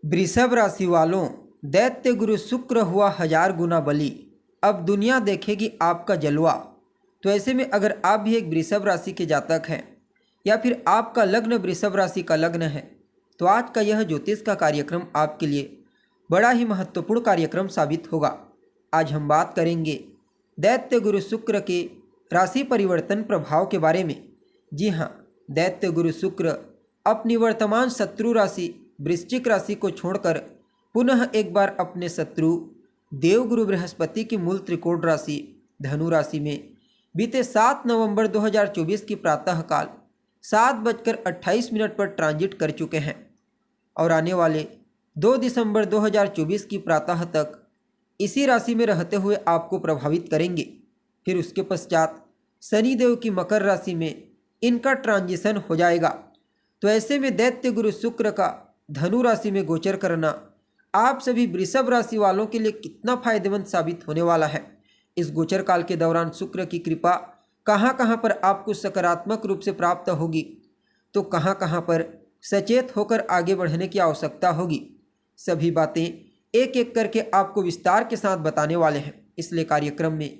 वृषभ राशि वालों, दैत्य गुरु शुक्र हुआ 1000 गुना बली। अब दुनिया देखेगी आपका जलवा। तो ऐसे में अगर आप भी एक वृषभ राशि के जातक हैं या फिर आपका लग्न वृषभ राशि का लग्न है, तो आज का यह ज्योतिष का कार्यक्रम आपके लिए बड़ा ही महत्वपूर्ण कार्यक्रम साबित होगा। आज हम बात करेंगे दैत्य गुरु शुक्र के राशि परिवर्तन प्रभाव के बारे में। जी हाँ, दैत्य गुरु शुक्र अपनी वर्तमान शत्रु राशि वृश्चिक राशि को छोड़कर पुनः एक बार अपने शत्रु देवगुरु बृहस्पति की मूल त्रिकोण राशि धनु राशि में बीते 7 नवंबर 2024 की प्रातःकाल 7:28 पर ट्रांजिट कर चुके हैं और आने वाले 2 दिसंबर 2024 की प्रातः तक इसी राशि में रहते हुए आपको प्रभावित करेंगे। फिर उसके पश्चात शनिदेव की मकर राशि में इनका ट्रांजिशन हो जाएगा। तो ऐसे में दैत्य गुरु शुक्र का धनु राशि में गोचर करना आप सभी वृषभ राशि वालों के लिए कितना फायदेमंद साबित होने वाला है। इस गोचर काल के दौरान शुक्र की कृपा कहाँ कहाँ पर आपको सकारात्मक रूप से प्राप्त होगी, तो कहाँ कहाँ पर सचेत होकर आगे बढ़ने की आवश्यकता होगी, सभी बातें एक एक करके आपको विस्तार के साथ बताने वाले हैं। इसलिए कार्यक्रम में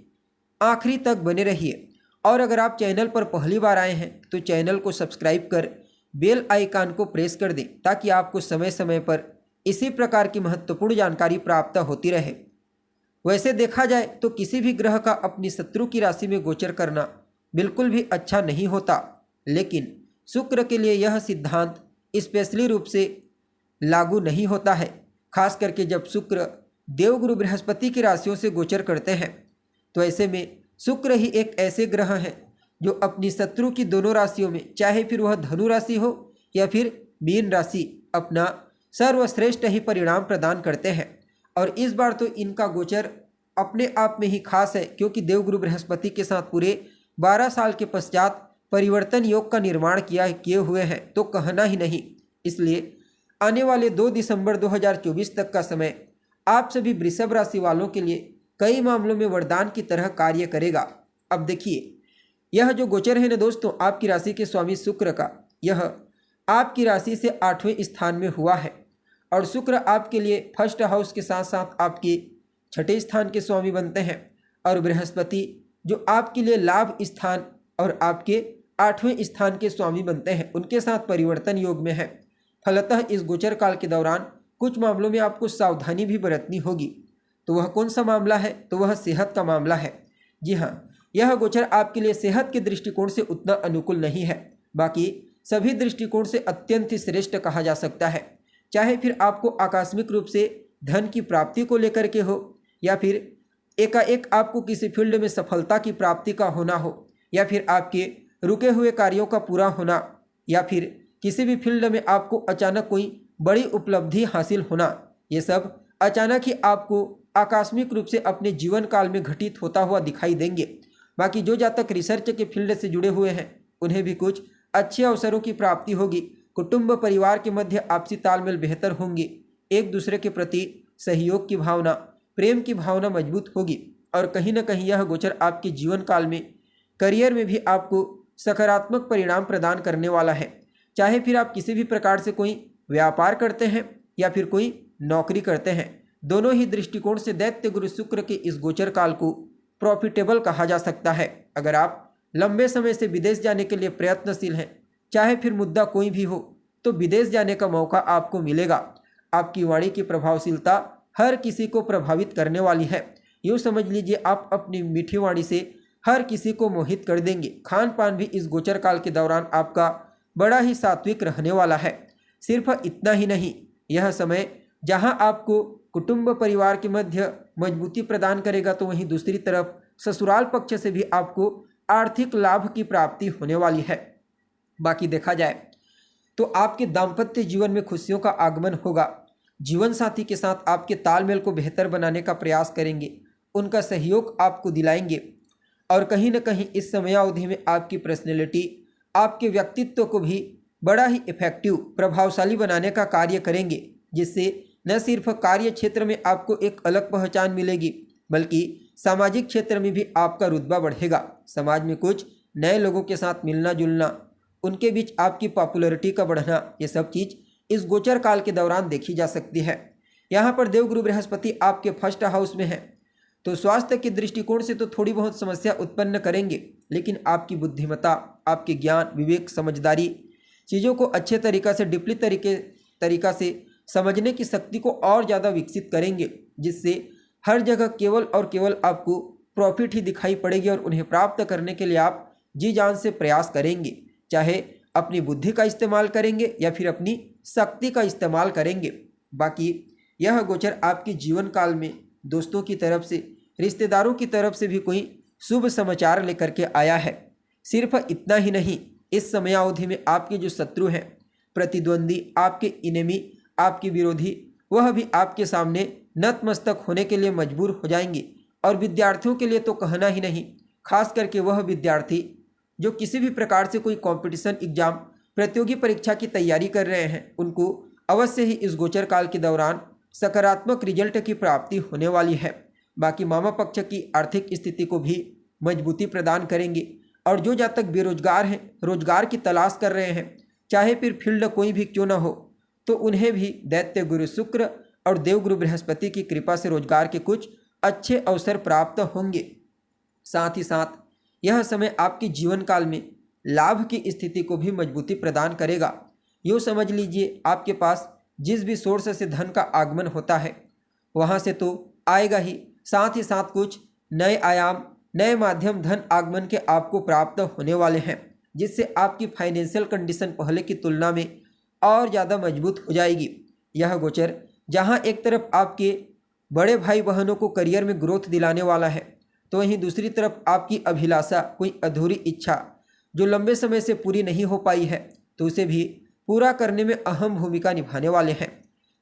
आखिरी तक बने रहिए। और अगर आप चैनल पर पहली बार आए हैं तो चैनल को सब्सक्राइब कर बेल आइकन को प्रेस कर दें, ताकि आपको समय समय पर इसी प्रकार की महत्वपूर्ण जानकारी प्राप्त होती रहे। वैसे देखा जाए तो किसी भी ग्रह का अपनी शत्रु की राशि में गोचर करना बिल्कुल भी अच्छा नहीं होता, लेकिन शुक्र के लिए यह सिद्धांत स्पेशली रूप से लागू नहीं होता है। खास करके जब शुक्र देवगुरु बृहस्पति की राशियों से गोचर करते हैं, तो ऐसे में शुक्र ही एक ऐसे ग्रह हैं जो अपनी शत्रु की दोनों राशियों में, चाहे फिर वह धनु राशि हो या फिर मीन राशि, अपना सर्वश्रेष्ठ ही परिणाम प्रदान करते हैं। और इस बार तो इनका गोचर अपने आप में ही खास है, क्योंकि देवगुरु बृहस्पति के साथ पूरे 12 साल के पश्चात परिवर्तन योग का निर्माण किए हुए हैं, तो कहना ही नहीं। इसलिए आने वाले 2 दिसंबर 2024 तक का समय आप सभी वृषभ राशि वालों के लिए कई मामलों में वरदान की तरह कार्य करेगा। अब देखिए, यह जो गोचर है ना दोस्तों, आपकी राशि के स्वामी शुक्र का, यह आपकी राशि से 8वें स्थान में हुआ है। और शुक्र आपके लिए फर्स्ट हाउस के साथ साथ आपके 6ठे स्थान के स्वामी बनते हैं। और बृहस्पति जो आपके लिए लाभ स्थान और आपके 8वें स्थान के स्वामी बनते हैं, उनके साथ परिवर्तन योग में है। फलतः इस गोचर काल के दौरान कुछ मामलों में आपको सावधानी भी बरतनी होगी। तो वह कौन सा मामला है? तो वह सेहत का मामला है। जी हाँ, यह गोचर आपके लिए सेहत के दृष्टिकोण से उतना अनुकूल नहीं है, बाकी सभी दृष्टिकोण से अत्यंत ही श्रेष्ठ कहा जा सकता है। चाहे फिर आपको आकस्मिक रूप से धन की प्राप्ति को लेकर के हो, या फिर एकाएक आपको किसी फील्ड में सफलता की प्राप्ति का होना हो, या फिर आपके रुके हुए कार्यों का पूरा होना, या फिर किसी भी फील्ड में आपको अचानक कोई बड़ी उपलब्धि हासिल होना, ये सब अचानक ही आपको आकस्मिक रूप से अपने जीवन काल में घटित होता हुआ दिखाई देंगे। बाकी जो जातक रिसर्च के फील्ड से जुड़े हुए हैं, उन्हें भी कुछ अच्छे अवसरों की प्राप्ति होगी। कुटुंब परिवार के मध्य आपसी तालमेल बेहतर होंगे। एक दूसरे के प्रति सहयोग की भावना, प्रेम की भावना मजबूत होगी। और कहीं ना कहीं यह गोचर आपके जीवन काल में करियर में भी आपको सकारात्मक परिणाम प्रदान करने वाला है। चाहे फिर आप किसी भी प्रकार से कोई व्यापार करते हैं या फिर कोई नौकरी करते हैं, दोनों ही दृष्टिकोण से दैत्य गुरु शुक्र के इस गोचर काल को प्रॉफिटेबल कहा जा सकता है। अगर आप लंबे समय से विदेश जाने के लिए प्रयत्नशील हैं, चाहे फिर मुद्दा कोई भी हो, तो विदेश जाने का मौका आपको मिलेगा। आपकी वाणी की प्रभावशीलता हर किसी को प्रभावित करने वाली है। यूँ समझ लीजिए, आप अपनी मीठी वाणी से हर किसी को मोहित कर देंगे। खान पान भी इस गोचर काल के दौरान आपका बड़ा ही सात्विक रहने वाला है। सिर्फ इतना ही नहीं, यह समय जहां आपको कुटुंब परिवार के मध्य मजबूती प्रदान करेगा, तो वहीं दूसरी तरफ ससुराल पक्ष से भी आपको आर्थिक लाभ की प्राप्ति होने वाली है। बाकी देखा जाए तो आपके दाम्पत्य जीवन में खुशियों का आगमन होगा। जीवन साथी के साथ आपके तालमेल को बेहतर बनाने का प्रयास करेंगे, उनका सहयोग आपको दिलाएंगे। और कहीं ना कहीं इस समयावधि में आपकी पर्सनैलिटी आपके व्यक्तित्व को भी बड़ा ही इफेक्टिव, प्रभावशाली बनाने का कार्य करेंगे, जिससे न सिर्फ कार्य क्षेत्र में आपको एक अलग पहचान मिलेगी, बल्कि सामाजिक क्षेत्र में भी आपका रुतबा बढ़ेगा। समाज में कुछ नए लोगों के साथ मिलना जुलना, उनके बीच आपकी पॉपुलैरिटी का बढ़ना, ये सब चीज़ इस गोचर काल के दौरान देखी जा सकती है। यहाँ पर देवगुरु बृहस्पति आपके फर्स्ट हाउस में है, तो स्वास्थ्य के दृष्टिकोण से तो थोड़ी बहुत समस्या उत्पन्न करेंगे, लेकिन आपकी बुद्धिमत्ता, आपके ज्ञान, विवेक, समझदारी, चीज़ों को अच्छे तरीक़ा से डीपली तरीक़ा से समझने की शक्ति को और ज़्यादा विकसित करेंगे, जिससे हर जगह केवल और केवल आपको प्रॉफिट ही दिखाई पड़ेगी और उन्हें प्राप्त करने के लिए आप जी जान से प्रयास करेंगे, चाहे अपनी बुद्धि का इस्तेमाल करेंगे या फिर अपनी शक्ति का इस्तेमाल करेंगे। बाकी यह गोचर आपके जीवन काल में दोस्तों की तरफ से, रिश्तेदारों की तरफ से भी कोई शुभ समाचार लेकर के आया है। सिर्फ इतना ही नहीं, इस समयावधि में आपके जो शत्रु हैं, प्रतिद्वंदी, आपके इनेमी, आपके विरोधी, वह भी आपके सामने नतमस्तक होने के लिए मजबूर हो जाएंगे। और विद्यार्थियों के लिए तो कहना ही नहीं, खास करके वह विद्यार्थी जो किसी भी प्रकार से कोई कंपटीशन एग्जाम, प्रतियोगी परीक्षा की तैयारी कर रहे हैं, उनको अवश्य ही इस गोचर काल के दौरान सकारात्मक रिजल्ट की प्राप्ति होने वाली है। बाकी मामा पक्ष की आर्थिक स्थिति को भी मजबूती प्रदान करेंगे। और जो जातक बेरोजगार हैं, रोजगार की तलाश कर रहे हैं, चाहे फिर फील्ड कोई भी क्यों ना हो, तो उन्हें भी दैत्य गुरु शुक्र और देवगुरु बृहस्पति की कृपा से रोजगार के कुछ अच्छे अवसर प्राप्त होंगे। साथ ही साथ यह समय आपके जीवन काल में लाभ की स्थिति को भी मजबूती प्रदान करेगा। यूँ समझ लीजिए, आपके पास जिस भी सोर्स से धन का आगमन होता है, वहाँ से तो आएगा ही, साथ ही साथ कुछ नए आयाम, नए माध्यम धन आगमन के आपको प्राप्त होने वाले हैं, जिससे आपकी फाइनेंशियल कंडीशन पहले की तुलना में और ज़्यादा मजबूत हो जाएगी। यह गोचर जहाँ एक तरफ आपके बड़े भाई बहनों को करियर में ग्रोथ दिलाने वाला है, तो वहीं दूसरी तरफ आपकी अभिलाषा, कोई अधूरी इच्छा जो लंबे समय से पूरी नहीं हो पाई है, तो उसे भी पूरा करने में अहम भूमिका निभाने वाले हैं।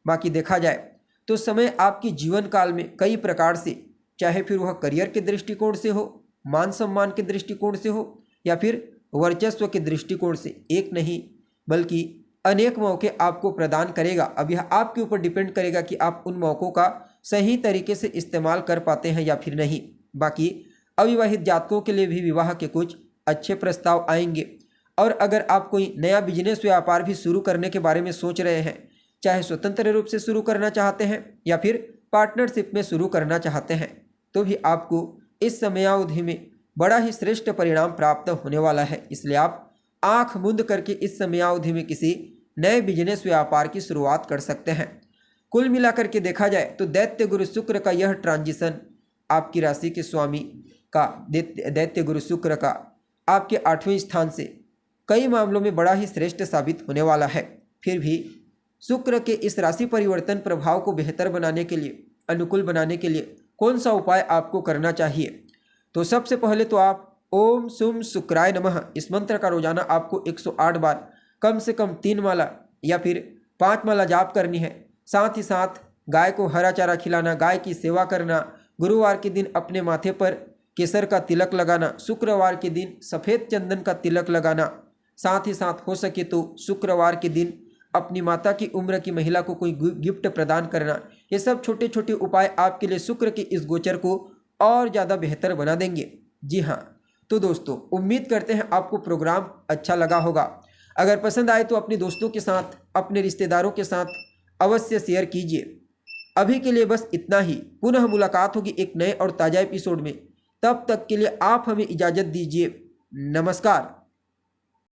बाकी देखा जाए तो समय आपके जीवन काल में कई प्रकार से, चाहे फिर वह करियर के दृष्टिकोण से हो, मान सम्मान के दृष्टिकोण से हो, या फिर वर्चस्व के दृष्टिकोण से, एक नहीं बल्कि अनेक मौके आपको प्रदान करेगा। अब यह आपके ऊपर डिपेंड करेगा कि आप उन मौक़ों का सही तरीके से इस्तेमाल कर पाते हैं या फिर नहीं। बाकी अविवाहित जातकों के लिए भी विवाह के कुछ अच्छे प्रस्ताव आएंगे। और अगर आप कोई नया बिजनेस व्यापार भी शुरू करने के बारे में सोच रहे हैं, चाहे स्वतंत्र रूप से शुरू करना चाहते हैं या फिर पार्टनरशिप में शुरू करना चाहते हैं, तो भी आपको इस समयावधि में बड़ा ही श्रेष्ठ परिणाम प्राप्त होने वाला है। इसलिए आप आंख मूंद करके इस समयावधि में किसी नए बिजनेस व्यापार की शुरुआत कर सकते हैं। कुल मिलाकर के देखा जाए तो दैत्य गुरु शुक्र का यह ट्रांजिशन आपकी राशि के स्वामी का, दैत्य गुरु शुक्र का आपके 8वें स्थान से कई मामलों में बड़ा ही श्रेष्ठ साबित होने वाला है। फिर भी शुक्र के इस राशि परिवर्तन प्रभाव को बेहतर बनाने के लिए, अनुकूल बनाने के लिए कौन सा उपाय आपको करना चाहिए? तो सबसे पहले तो आप ओम सुम शुक्राय नमः इस मंत्र का रोजाना आपको 108 बार कम से कम 3 माला या फिर 5 माला जाप करनी है। साथ ही साथ गाय को हरा चारा खिलाना, गाय की सेवा करना, गुरुवार के दिन अपने माथे पर केसर का तिलक लगाना, शुक्रवार के दिन सफ़ेद चंदन का तिलक लगाना, साथ ही साथ हो सके तो शुक्रवार के दिन अपनी माता की उम्र की महिला को कोई गिफ्ट प्रदान करना। ये सब छोटे छोटे उपाय आपके लिए शुक्र के इस गोचर को और ज़्यादा बेहतर बना देंगे। जी हाँ, तो दोस्तों उम्मीद करते हैं आपको प्रोग्राम अच्छा लगा होगा। अगर पसंद आए तो अपने दोस्तों के साथ, अपने रिश्तेदारों के साथ अवश्य शेयर कीजिए। अभी के लिए बस इतना ही। पुनः मुलाकात होगी एक नए और ताज़ा एपिसोड में। तब तक के लिए आप हमें इजाज़त दीजिए। नमस्कार।